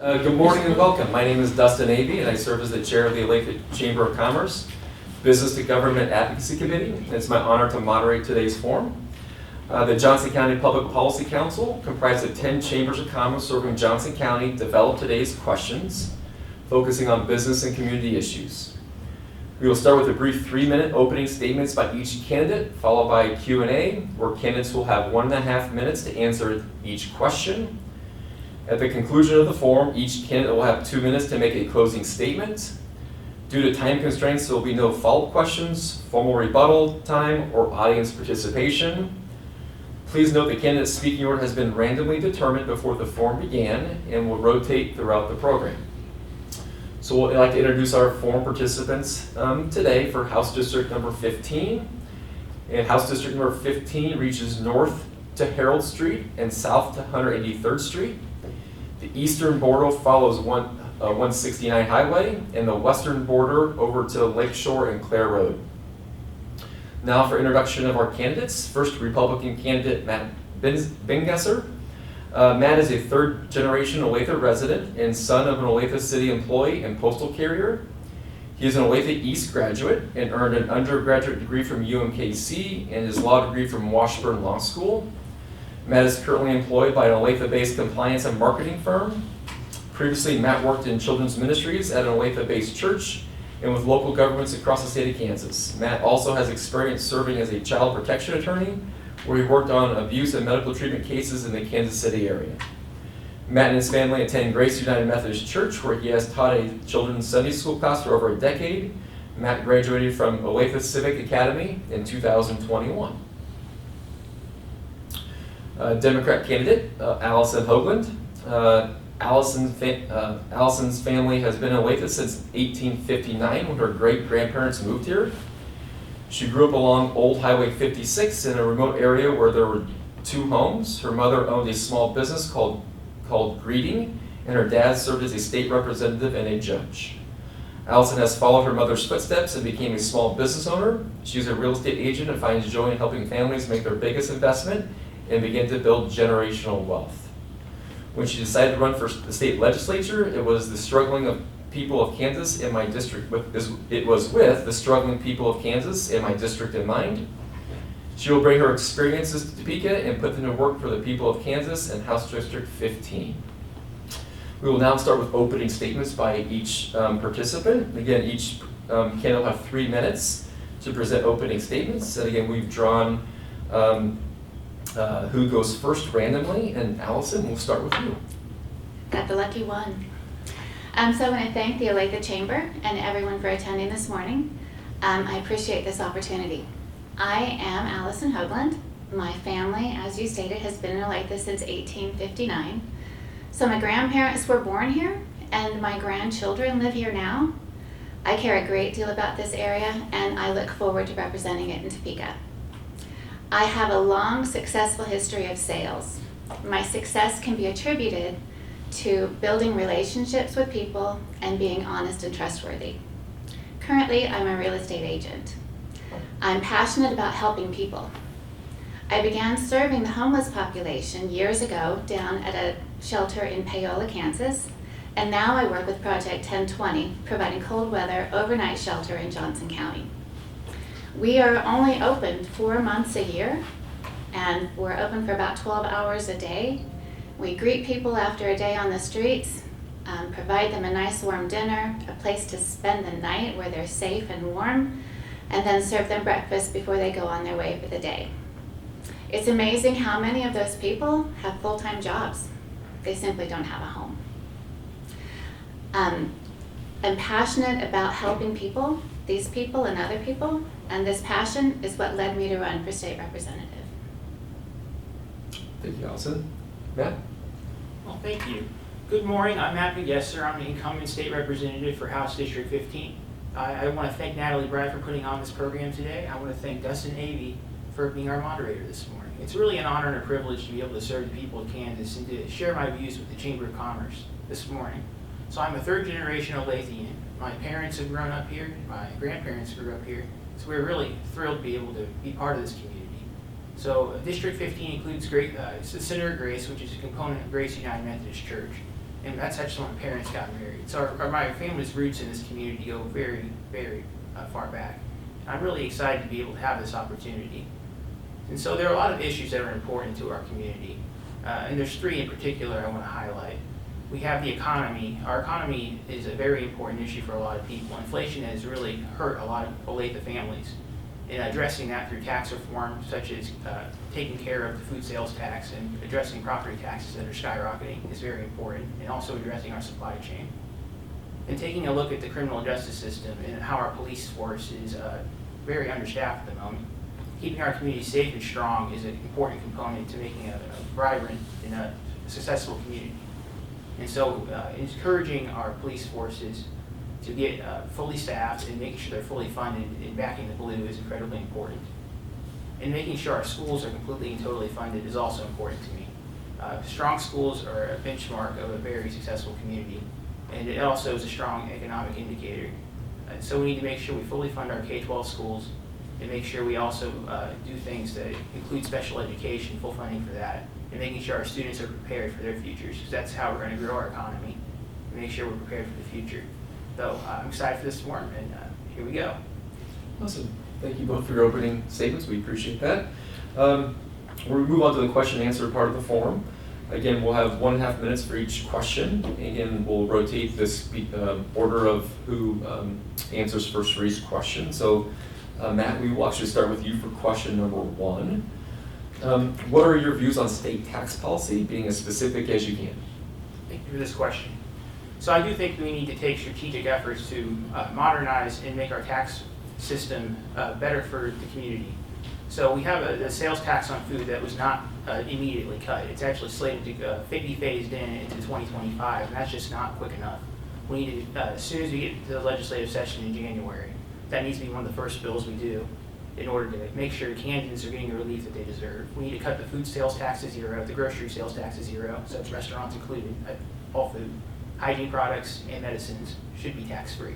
Good morning and welcome. My name is Dustin Avey, and I serve as the chair of the Olathe Chamber of Commerce Business to Government Advocacy Committee. It's my honor to moderate today's forum. The Johnson County Public Policy Council, comprised of 10 chambers of commerce serving Johnson County, developed today's questions, focusing on business and community issues. We will start with a brief 3-minute opening statements by each candidate, followed by a Q&A, where candidates will have 1.5 minutes to answer each question. At the conclusion of the forum, each candidate will have 2 minutes to make a closing statement. Due to time constraints, there will be no follow-up questions, formal rebuttal time, or audience participation. Please note the candidate's speaking order has been randomly determined before the forum began and will rotate throughout the program. So I'd like to introduce our forum participants today for House District number 15. And House District number 15 reaches north to Harold Street and south to 183rd Street. The eastern border follows 169 Highway, and the western border over to Lakeshore and Clare Road. Now for introduction of our candidates. First, Republican candidate Matt Bingesser. Matt is a third-generation Olathe resident and son of an Olathe City employee and postal carrier. He is an Olathe East graduate and earned an undergraduate degree from UMKC and his law degree from Washburn Law School. Matt is currently employed by an Olathe-based compliance and marketing firm. Previously, Matt worked in children's ministries at an Olathe-based church and with local governments across the state of Kansas. Matt also has experience serving as a child protection attorney, where he worked on abuse and medical treatment cases in the Kansas City area. Matt and his family attend Grace United Methodist Church, where he has taught a children's Sunday school class for over a decade. Matt graduated from Olathe Civic Academy in 2021. Democrat candidate, Allison Hougland. Allison's family has been in Olathe since 1859 when her great-grandparents moved here. She grew up along Old Highway 56 in a remote area where there were 2 homes. Her mother owned a small business called Greeting, and her dad served as a state representative and a judge. Allison has followed her mother's footsteps and became a small business owner. She's a real estate agent and finds joy in helping families make their biggest investment and begin to build generational wealth. When she decided to run for the state legislature, it was the struggling of people of Kansas in my district. It was with the struggling people of Kansas in my district in mind. She will bring her experiences to Topeka and put them to work for the people of Kansas and House District 15. We will now start with opening statements by each participant. Again, each candidate will have 3 minutes to present opening statements. And again, we've drawn who goes first randomly, and Allison, we'll start with you. Got the lucky one. So I want to thank the Olathe Chamber and everyone for attending this morning. I appreciate this opportunity. I am Allison Hougland. My family, as you stated, has been in Olathe since 1859. So my grandparents were born here, and my grandchildren live here now. I care a great deal about this area, and I look forward to representing it in Topeka. I have a long, successful history of sales. My success can be attributed to building relationships with people and being honest and trustworthy. Currently, I'm a real estate agent. I'm passionate about helping people. I began serving the homeless population years ago down at a shelter in Paola, Kansas, and now I work with Project 1020, providing cold weather overnight shelter in Johnson County. We are only open 4 months a year, and we're open for about 12 hours a day. We greet people after a day on the streets, provide them a nice warm dinner, a place to spend the night where they're safe and warm, and then serve them breakfast before they go on their way for the day. It's amazing how many of those people have full-time jobs. They simply don't have a home. I'm passionate about helping people, these people and other people, and this passion is what led me to run for state representative. Thank you, Allison. Matt? Well, thank you. Good morning, I'm Matt Bingesser. I'm the incumbent state representative for House District 15. I want to thank Natalie Brad for putting on this program today. I want to thank Dustin Avey for being our moderator this morning. It's really an honor and a privilege to be able to serve the people of Kansas and to share my views with the Chamber of Commerce this morning. So I'm a third-generation Olathian. My parents have grown up here, my grandparents grew up here, so we're really thrilled to be able to be part of this community. So District 15 includes Center of Grace, which is a component of Grace United Methodist Church. And that's actually when my parents got married. So my family's roots in this community go very, very far back. I'm really excited to be able to have this opportunity. And so there are a lot of issues that are important to our community. And there's three in particular I want to highlight. We have the economy. Our economy is a very important issue for a lot of people. Inflation has really hurt a lot of Olathe families. And addressing that through tax reform, such as taking care of the food sales tax and addressing property taxes that are skyrocketing, is very important, and also addressing our supply chain. And taking a look at the criminal justice system and how our police force is very understaffed at the moment. Keeping our community safe and strong is an important component to making a vibrant and a successful community. And so encouraging our police forces to get fully staffed and making sure they're fully funded and backing the blue is incredibly important. And making sure our schools are completely and totally funded is also important to me. Strong schools are a benchmark of a very successful community, and it also is a strong economic indicator. So we need to make sure we fully fund our K-12 schools and make sure we also do things that include special education, full funding for that, and making sure our students are prepared for their futures, because that's how we're going to grow our economy and make sure we're prepared for the future. So I'm excited for this morning, and here we go. Awesome. Thank you both for your opening statements. We appreciate that. We'll move on to the question and answer part of the forum. Again, we'll have 1.5 minutes for each question. Again, we'll rotate this order of who answers first for each question. So, Matt, we will actually start with you for question number 1. What are your views on state tax policy, being as specific as you can? Thank you for this question. So I do think we need to take strategic efforts to modernize and make our tax system better for the community. So we have a sales tax on food that was not immediately cut. It's actually slated to be phased in into 2025, and that's just not quick enough. We need to, as soon as we get to the legislative session in January, that needs to be one of the first bills we do in order to make sure Kansans are getting the relief that they deserve. We need to cut the food sales tax to 0, the grocery sales tax to 0, so it's restaurants included, all food. Hygiene products and medicines should be tax-free.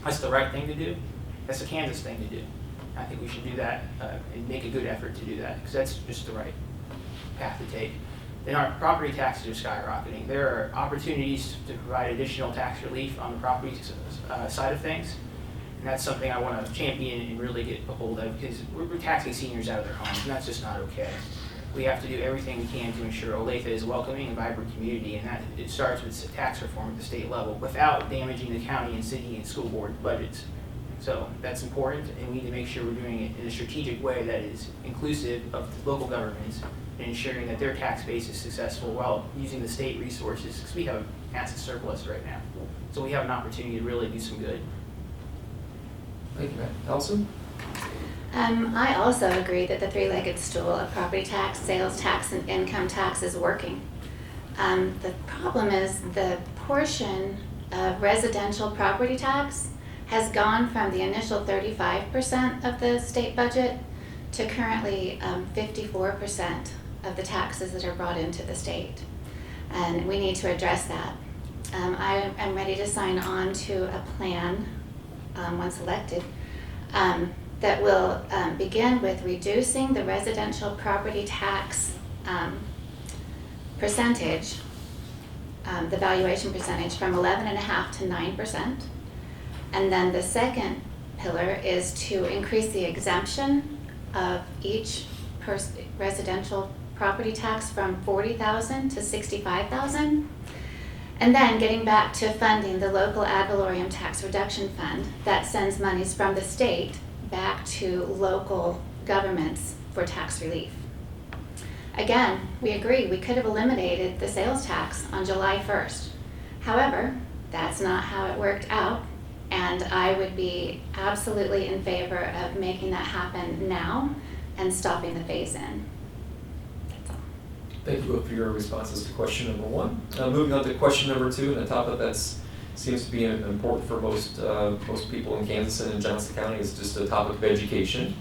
That's the right thing to do. That's the Kansas thing to do. I think we should do that and make a good effort to do that, because that's just the right path to take. Then our property taxes are skyrocketing. There are opportunities to provide additional tax relief on the property side of things, and that's something I want to champion and really get a hold of, because we're taxing seniors out of their homes, and that's just not okay. We have to do everything we can to ensure Olathe is a welcoming and vibrant community, and that it starts with tax reform at the state level without damaging the county and city and school board budgets. So that's important, and we need to make sure we're doing it in a strategic way that is inclusive of local governments and ensuring that their tax base is successful while using the state resources, because we have a massive surplus right now. So we have an opportunity to really do some good. Thank you, Matt. Allison? I also agree that the three-legged stool of property tax, sales tax, and income tax is working. The problem is the portion of residential property tax has gone from the initial 35% of the state budget to currently 54% of the taxes that are brought into the state. And we need to address that. I am ready to sign on to a plan, once elected, that will begin with reducing the residential property tax percentage, the valuation percentage, from 11.5% to 9%. And then the second pillar is to increase the exemption of each residential property tax from $40,000 to $65,000. And then getting back to funding the local ad valorem tax reduction fund that sends monies from the state back to local governments for tax relief. Again, we agree we could have eliminated the sales tax on July 1st. However, that's not how it worked out, and I would be absolutely in favor of making that happen now and stopping the phase-in. That's all. Thank you for your responses to question number 1. Moving on to question number 2, and a topic that seems to be important for most people in Kansas and in Johnson County, is just the topic of education.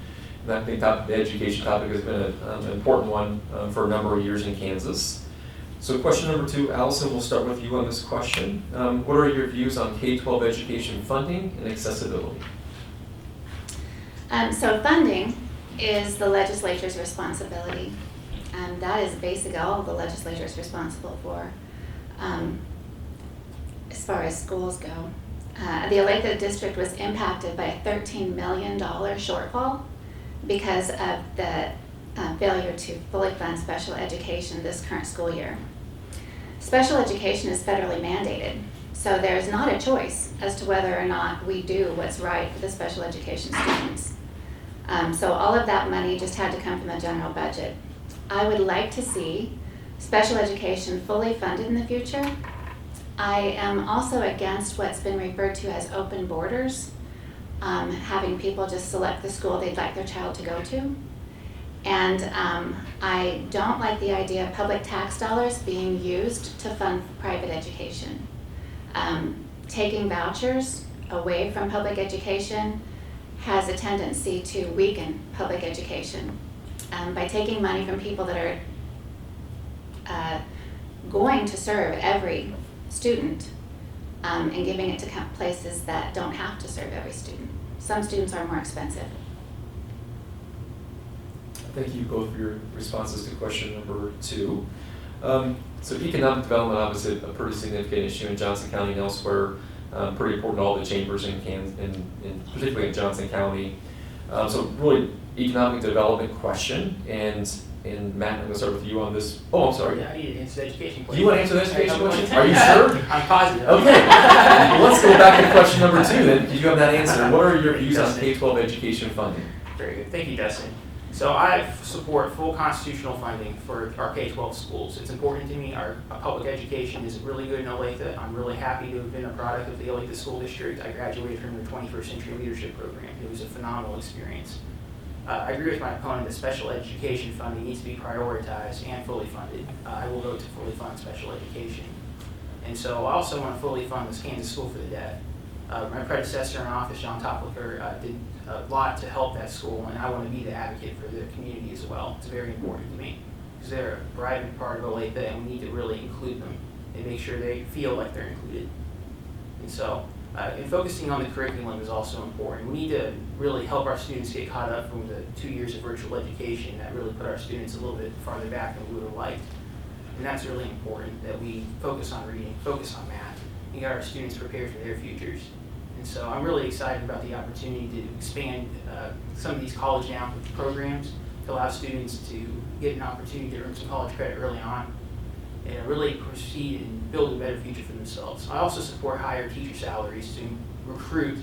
And I think the education topic has been an important one for a number of years in Kansas. So question number 2, Allison, we'll start with you on this question. What are your views on K-12 education funding and accessibility? So funding is the legislature's responsibility. That is basically all the legislature is responsible for. as far as schools go. The Olathe district was impacted by a $13 million shortfall because of the failure to fully fund special education this current school year. Special education is federally mandated, so there's not a choice as to whether or not we do what's right for the special education students. So all of that money just had to come from the general budget. I would like to see special education fully funded in the future. I am also against what's been referred to as open borders, having people just select the school they'd like their child to go to. And I don't like the idea of public tax dollars being used to fund private education. Taking vouchers away from public education has a tendency to weaken public education. By taking money from people that are going to serve every student and giving it to places that don't have to serve every student. Some students are more expensive. Thank you both for your responses to question number 2. So economic development, obviously a pretty significant issue in Johnson County and elsewhere, pretty important to all the chambers in particularly in Johnson County. So really economic development question, and Matt, I'm going to start with you on this. Oh, I'm sorry. Yeah, I need to answer the education question. Do you want to answer the education question? Are you sure? I'm positive. Okay. Well, let's go back to question number 2 then, because you have that answer. What are your views on K-12 education funding? Very good. Thank you, Dustin. So I support full constitutional funding for our K-12 schools. It's important to me. Our public education is really good in Olathe. I'm really happy to have been a product of the Olathe School District. I graduated from the 21st Century Leadership Program. It was a phenomenal experience. I agree with my opponent that special education funding needs to be prioritized and fully funded. I will vote to fully fund special education. And so I also want to fully fund this Kansas School for the Deaf. My predecessor in office, John Toplicker, did a lot to help that school, and I want to be the advocate for the community as well. It's very important to me because they're a vibrant part of Olathe, and we need to really include them and make sure they feel like they're included. And so, and focusing on the curriculum is also important. We need to really help our students get caught up from the 2 years of virtual education that really put our students a little bit farther back than we would have liked. And that's really important, that we focus on reading, focus on math, and get our students prepared for their futures. And so I'm really excited about the opportunity to expand some of these college now programs to allow students to get an opportunity to earn some college credit early on and really proceed and build a better future for themselves. I also support higher teacher salaries to recruit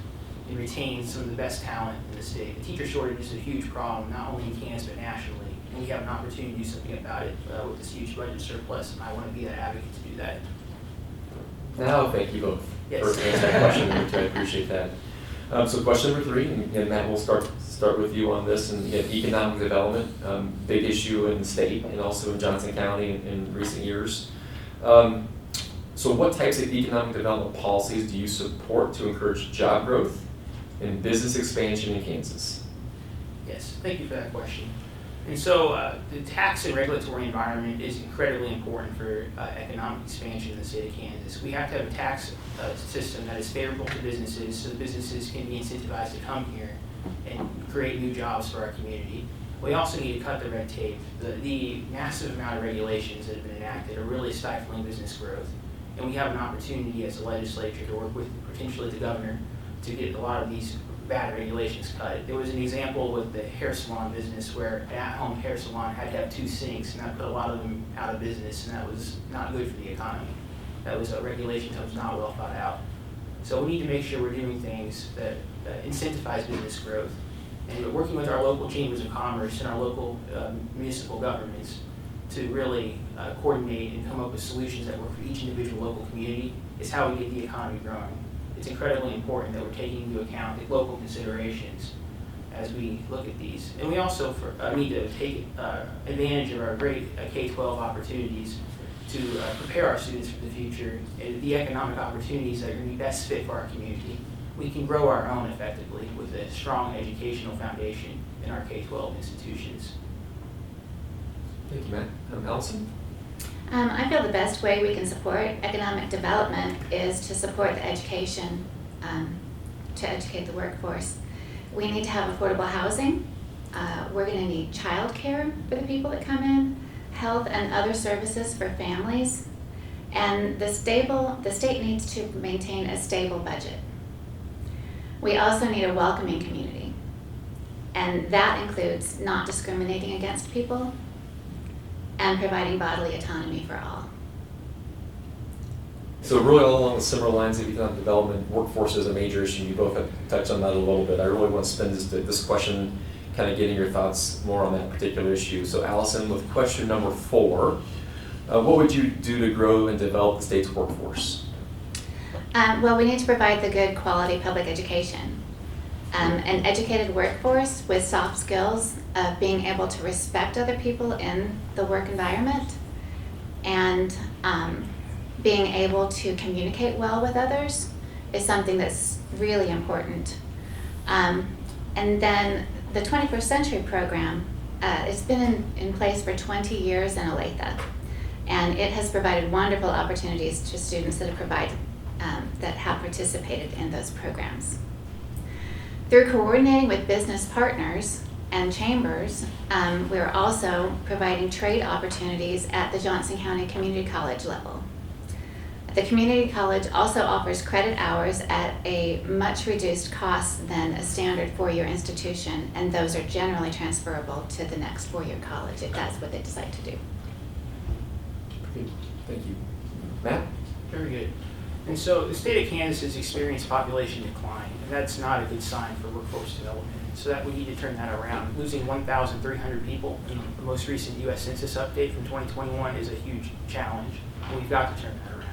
and retain some of the best talent in the state. The teacher shortage is a huge problem, not only in Kansas but nationally, and we have an opportunity to do something about it with this huge budget surplus, and I want to be that advocate to do that. Now, thank you both Yes. for answering that question, which I appreciate that. So question number 3, and Matt, we'll start with you on this, and again, economic development, big issue in the state and also in Johnson County in recent years. So what types of economic development policies do you support to encourage job growth and business expansion in Kansas? Yes, thank you for that question. And so the tax and regulatory environment is incredibly important for economic expansion in the state of Kansas. We have to have a tax system that is favorable to businesses so the businesses can be incentivized to come here and create new jobs for our community. We also need to cut the red tape. The massive amount of regulations that have been enacted are really stifling business growth. And we have an opportunity as a legislature to work with potentially the governor to get a lot of these bad regulations cut. There was an example with the hair salon business where an at-home hair salon had to have 2 sinks, and that put a lot of them out of business, and that was not good for the economy. That was a regulation that was not well thought out. So we need to make sure we're doing things that incentivize business growth. And we're working with our local chambers of commerce and our local municipal governments to really coordinate and come up with solutions that work for each individual local community is how we get the economy growing. It's incredibly important that we're taking into account the local considerations as we look at these. And we also need to take advantage of our great K-12 opportunities to prepare our students for the future and the economic opportunities that are going to be best fit for our community. We can grow our own effectively with a strong educational foundation in our K-12 institutions. Thank you, Matt. Allison? I feel the best way we can support economic development is to support the education, to educate the workforce. We need to have affordable housing. We're going to need childcare for the people that come in, health and other services for families, And the state needs to maintain a stable budget. We also need a welcoming community, and that includes not discriminating against people and providing bodily autonomy for all. So really all along the similar lines of economic development, workforce is a major issue. You both have touched on that a little bit. I really want to spend this question kind of getting your thoughts more on that particular issue. So Allison, with question number 4, what would you do to grow and develop the state's workforce? Well, we need to provide the good quality public education. An educated workforce with soft skills of being able to respect other people in the work environment and being able to communicate well with others is something that's really important. And then the 21st Century Program, it's been in place for 20 years in Olathe, and it has provided wonderful opportunities to students that have participated in those programs. Through coordinating with business partners and chambers, we're also providing trade opportunities at the Johnson County Community College level. The community college also offers credit hours at a much reduced cost than a standard four-year institution, and those are generally transferable to the next four-year college if that's what they decide to do. Great. Thank you. Matt? Very good. And so the state of Kansas has experienced population decline, and that's not a good sign for workforce development. So that we need to turn that around. Losing 1,300 people in the most recent U.S. Census update from 2021 is a huge challenge, and we've got to turn that around.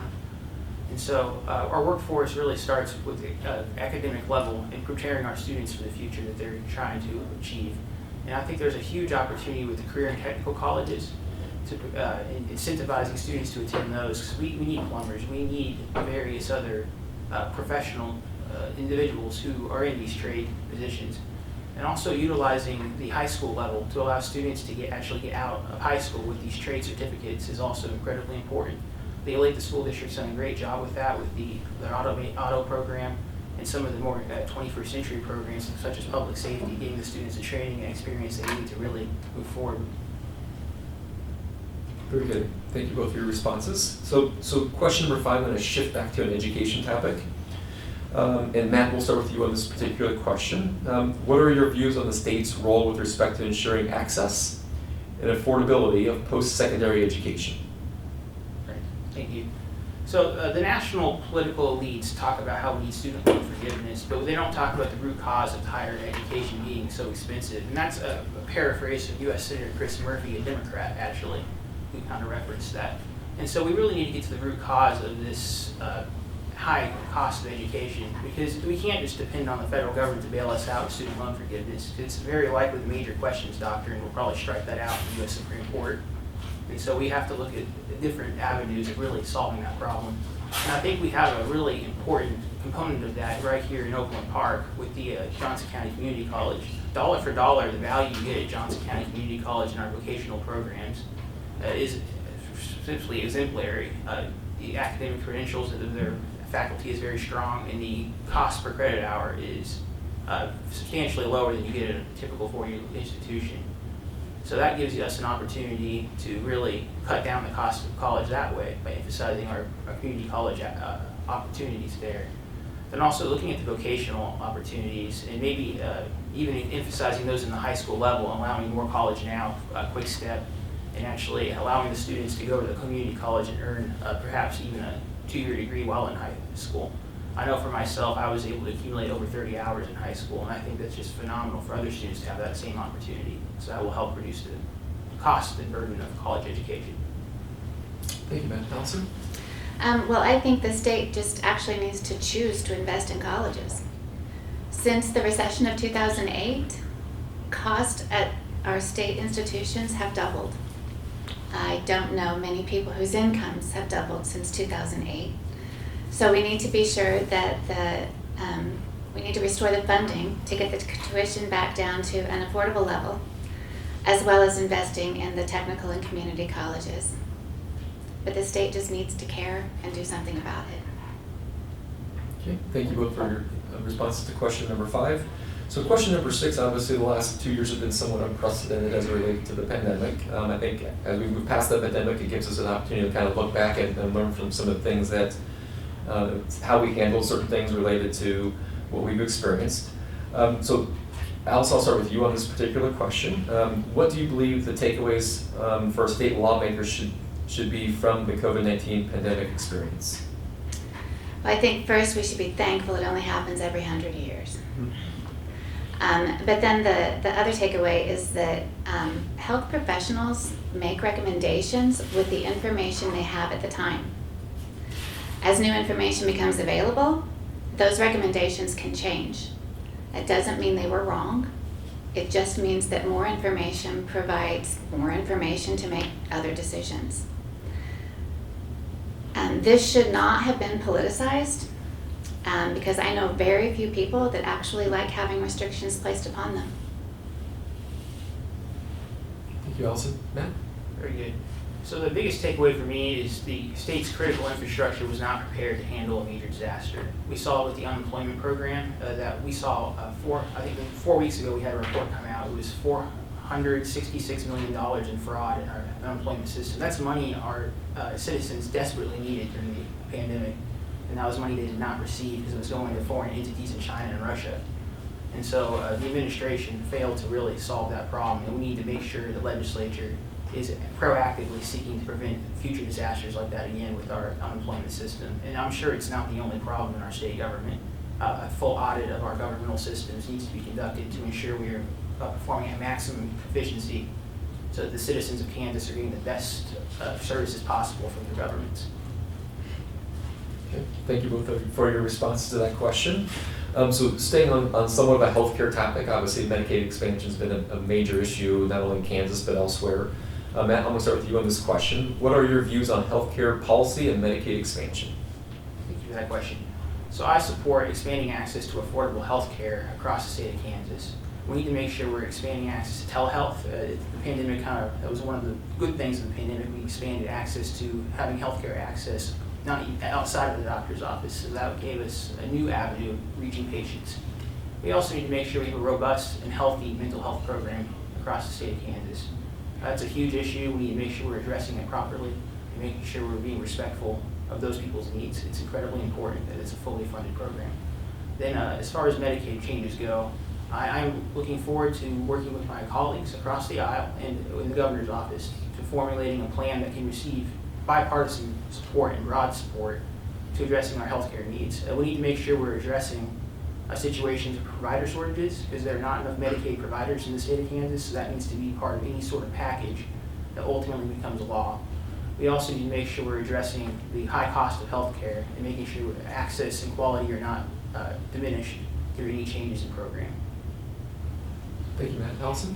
And so our workforce really starts with the academic level and preparing our students for the future that they're trying to achieve. And I think there's a huge opportunity with the career and technical colleges to incentivizing students to attend those, because we need plumbers, we need various other professional individuals who are in these trade positions, and also utilizing the high school level to allow students to actually get out of high school with these trade certificates is also incredibly important. The Olathe School District's done a great job with that, with their auto program and some of the more 21st century programs such as public safety, giving the students the training and experience they need to really move forward. Very good. Thank you both for your responses. So question number 5, I'm going to shift back to an education topic. And Matt, we'll start with you on this particular question. What are your views on the state's role with respect to ensuring access and affordability of post-secondary education? Great. Thank you. So the national political elites talk about how we need student loan forgiveness, but they don't talk about the root cause of higher education being so expensive. And that's a paraphrase of U.S. Senator Chris Murphy, a Democrat, actually, who kind of referenced that. And so we really need to get to the root cause of this high cost of education, because we can't just depend on the federal government to bail us out with student loan forgiveness. It's very likely the major questions doctrine will probably strike that out in the U.S. Supreme Court. And so we have to look at different avenues of really solving that problem. And I think we have a really important component of that right here in Oakland Park with the Johnson County Community College. Dollar for dollar, the value you get at Johnson County Community College and our vocational programs is essentially exemplary. The academic credentials of their faculty is very strong, and the cost per credit hour is substantially lower than you get at a typical four-year institution. So that gives us an opportunity to really cut down the cost of college that way by emphasizing our community college opportunities there. Then also looking at the vocational opportunities and maybe even emphasizing those in the high school level, allowing more college now, quick step, and actually allowing the students to go to the community college and earn perhaps even a two-year degree while in high school. I know for myself, I was able to accumulate over 30 hours in high school, and I think that's just phenomenal for other students to have that same opportunity. So that will help reduce the cost and burden of college education. Thank you, Matt. Allison? Well, I think the state just actually needs to choose to invest in colleges. Since the recession of 2008, costs at our state institutions have doubled. I don't know many people whose incomes have doubled since 2008. So we need to be sure that we need to restore the funding to get the tuition back down to an affordable level, as well as investing in the technical and community colleges. But the state just needs to care and do something about it. Okay, thank you both for your responses to question number 5. So question number 6, obviously the last 2 years have been somewhat unprecedented as it relates to the pandemic. I think as we move past the pandemic, it gives us an opportunity to kind of look back and learn from some of the things that, how we handle certain things related to what we've experienced. So Alice, I'll start with you on this particular question. What do you believe the takeaways for state lawmakers should be from the COVID-19 pandemic experience? Well, I think first we should be thankful it only happens every 100 years. But then the other takeaway is that health professionals make recommendations with the information they have at the time. As new information becomes available, those recommendations can change. It doesn't mean they were wrong. It just means that more information provides more information to make other decisions. This should not have been politicized. Because I know very few people that actually like having restrictions placed upon them. Thank you, Allison. Matt? Very good. So the biggest takeaway for me is the state's critical infrastructure was not prepared to handle a major disaster. We saw with the unemployment program that we saw 4 weeks ago we had a report come out. It was $466 million in fraud in our unemployment system. That's money our citizens desperately needed during the pandemic. And that was money they did not receive because it was going to foreign entities in China and Russia. And so the administration failed to really solve that problem. And we need to make sure the legislature is proactively seeking to prevent future disasters like that again with our unemployment system. And I'm sure it's not the only problem in our state government. A full audit of our governmental systems needs to be conducted to ensure we are performing at maximum efficiency so that the citizens of Kansas are getting the best services possible from their governments. Okay. Thank you both for your responses to that question. So staying on somewhat of a healthcare topic, obviously Medicaid expansion has been a major issue, not only in Kansas but elsewhere. Matt, I'm going to start with you on this question. What are your views on healthcare policy and Medicaid expansion? Thank you for that question. So I support expanding access to affordable health care across the state of Kansas. We need to make sure we're expanding access to telehealth. The pandemic that was one of the good things of the pandemic. We expanded access to having healthcare access not outside of the doctor's office, so that gave us a new avenue of reaching patients. We also need to make sure we have a robust and healthy mental health program across the state of Kansas. That's a huge issue. We need to make sure we're addressing it properly and making sure we're being respectful of those people's needs. It's incredibly important that it's a fully funded program. Then as far as Medicaid changes go, I'm looking forward to working with my colleagues across the aisle and in the governor's office to formulating a plan that can receive bipartisan support and broad support to addressing our healthcare needs. We need to make sure we're addressing situations of provider shortages because there are not enough Medicaid providers in the state of Kansas, so that needs to be part of any sort of package that ultimately becomes a law. We also need to make sure we're addressing the high cost of healthcare and making sure access and quality are not diminished through any changes in program. Thank you, Matt. Allison?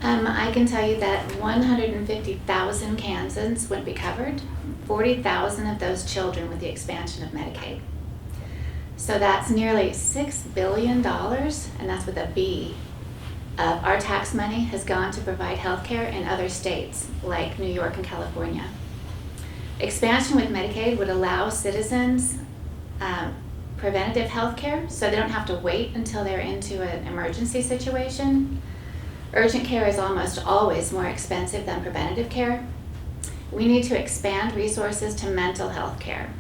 I can tell you that 150,000 Kansans would be covered, 40,000 of those children with the expansion of Medicaid. So that's nearly $6 billion, and that's with a B, of our tax money has gone to provide health care in other states like New York and California. Expansion with Medicaid would allow citizens preventative health care so they don't have to wait until they're into an emergency situation. Urgent care is almost always more expensive than preventative care. We need to expand resources to mental health care,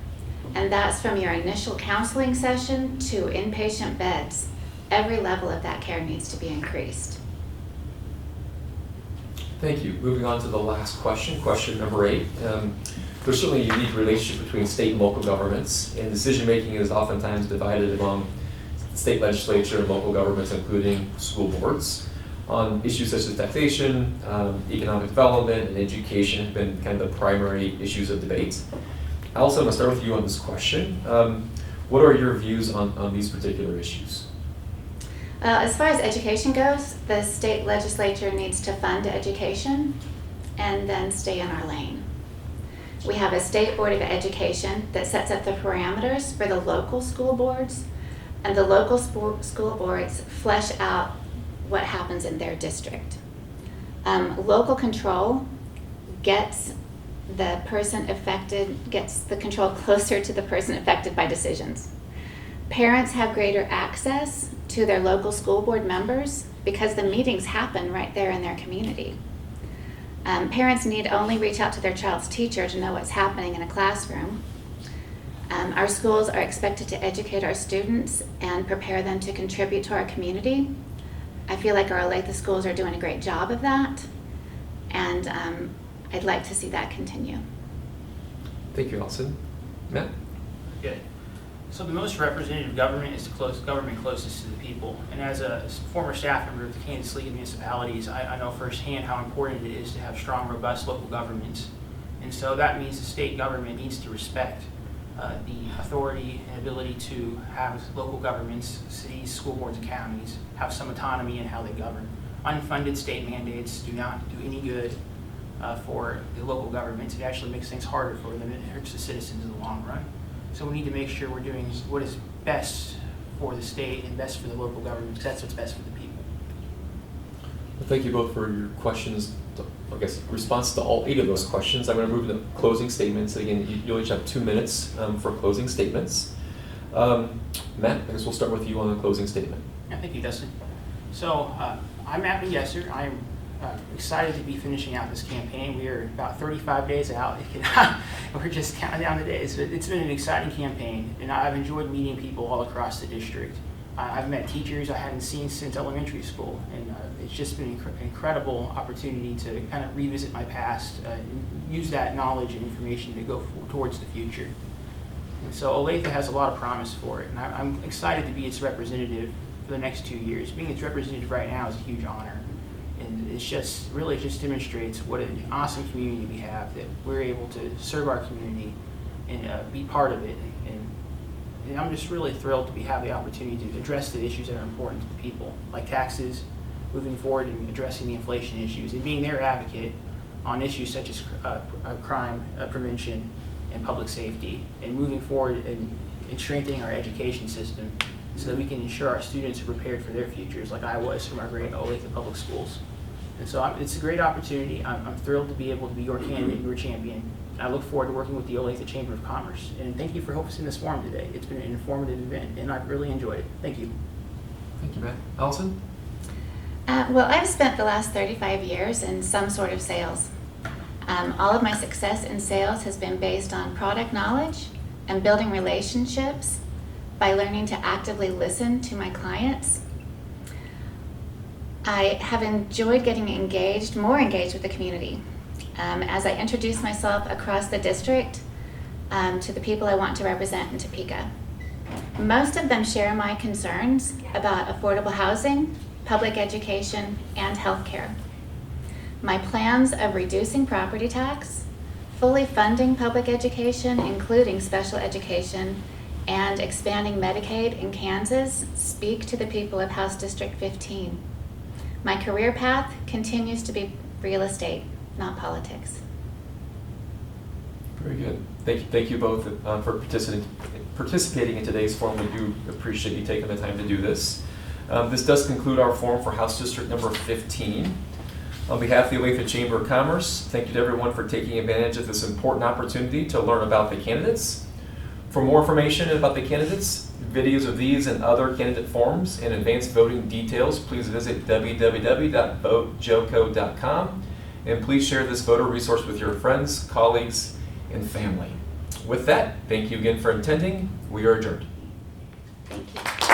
and that's from your initial counseling session to inpatient beds. Every level of that care needs to be increased. Thank you. Moving on to the last question, question number 8. There's certainly a unique relationship between state and local governments, and decision-making is oftentimes divided among state legislature and local governments, including school boards, on issues such as taxation, economic development, and education have been kind of the primary issues of debate. Allison, I'm going to start with you on this question. What are your views on these particular issues? As far as education goes, the state legislature needs to fund education and then stay in our lane. We have a state board of education that sets up the parameters for the local school boards, and the local school boards flesh out what happens in their district. Local control gets the person affected, gets the control closer to the person affected by decisions. Parents have greater access to to their local school board members because the meetings happen right there in their community. Parents need only reach out to their child's teacher to know what's happening in a classroom. Our schools are expected to educate our students and prepare them to contribute to our community. I feel like our Olathe schools are doing a great job of that, and I'd like to see that continue. Thank you, Allison. Matt? Good. So the most representative government is the government closest to the people. And as a former staff member of the Kansas League of Municipalities, I know firsthand how important it is to have strong, robust local governments. And so that means the state government needs to respect the authority and ability to have local governments, cities, school boards, and counties have some autonomy in how they govern. Unfunded state mandates do not do any good for the local governments. It actually makes things harder for them. It hurts the citizens in the long run. So we need to make sure we're doing what is best for the state and best for the local government, because that's what's best for the people. Well, thank you both for your questions. I guess response to all 8 of those questions. I'm going to move to closing statements. Again, you'll each have 2 minutes for closing statements. Matt, I guess we'll start with you on the closing statement. Yeah, thank you, Dustin. So I'm Matt Bingesser. I'm excited to be finishing out this campaign. We are about 35 days out. We're just counting down the days. It's been an exciting campaign, and I've enjoyed meeting people all across the district. I've met teachers I hadn't seen since elementary school, and it's just been an incredible opportunity to kind of revisit my past and use that knowledge and information to go towards the future. And so Olathe has a lot of promise for it, and I'm excited to be its representative for the next 2 years. Being its representative right now is a huge honor, and it's just really just demonstrates what an awesome community we have, that we're able to serve our community and be part of it. And I'm just really thrilled to have the opportunity to address the issues that are important to the people, like taxes, moving forward and addressing the inflation issues, and being their advocate on issues such as crime prevention and public safety, and moving forward and strengthening our education system so that we can ensure our students are prepared for their futures, like I was from our great Olathe public schools. And so it's a great opportunity. I'm thrilled to be able to be your candidate, your champion. I look forward to working with the Olathe Chamber of Commerce. And thank you for hosting this forum today. It's been an informative event, and I've really enjoyed it. Thank you. Thank you, Matt. Allison? Well, I've spent the last 35 years in some sort of sales. All of my success in sales has been based on product knowledge and building relationships by learning to actively listen to my clients. I have enjoyed getting more engaged with the community. As I introduce myself across the district to the people I want to represent in Topeka. Most of them share my concerns about affordable housing, public education, and healthcare. My plans of reducing property tax, fully funding public education, including special education, and expanding Medicaid in Kansas speak to the people of House District 15. My career path continues to be real estate, not politics. Very good. Thank you both for participating in today's forum. We do appreciate you taking the time to do this. This does conclude our forum for House District number 15. On behalf of the Olathe Chamber of Commerce, thank you to everyone for taking advantage of this important opportunity to learn about the candidates. For more information about the candidates, videos of these and other candidate forums, and advanced voting details, please visit www.votejoco.com. And please share this voter resource with your friends, colleagues, and family. With that, thank you again for attending. We are adjourned. Thank you.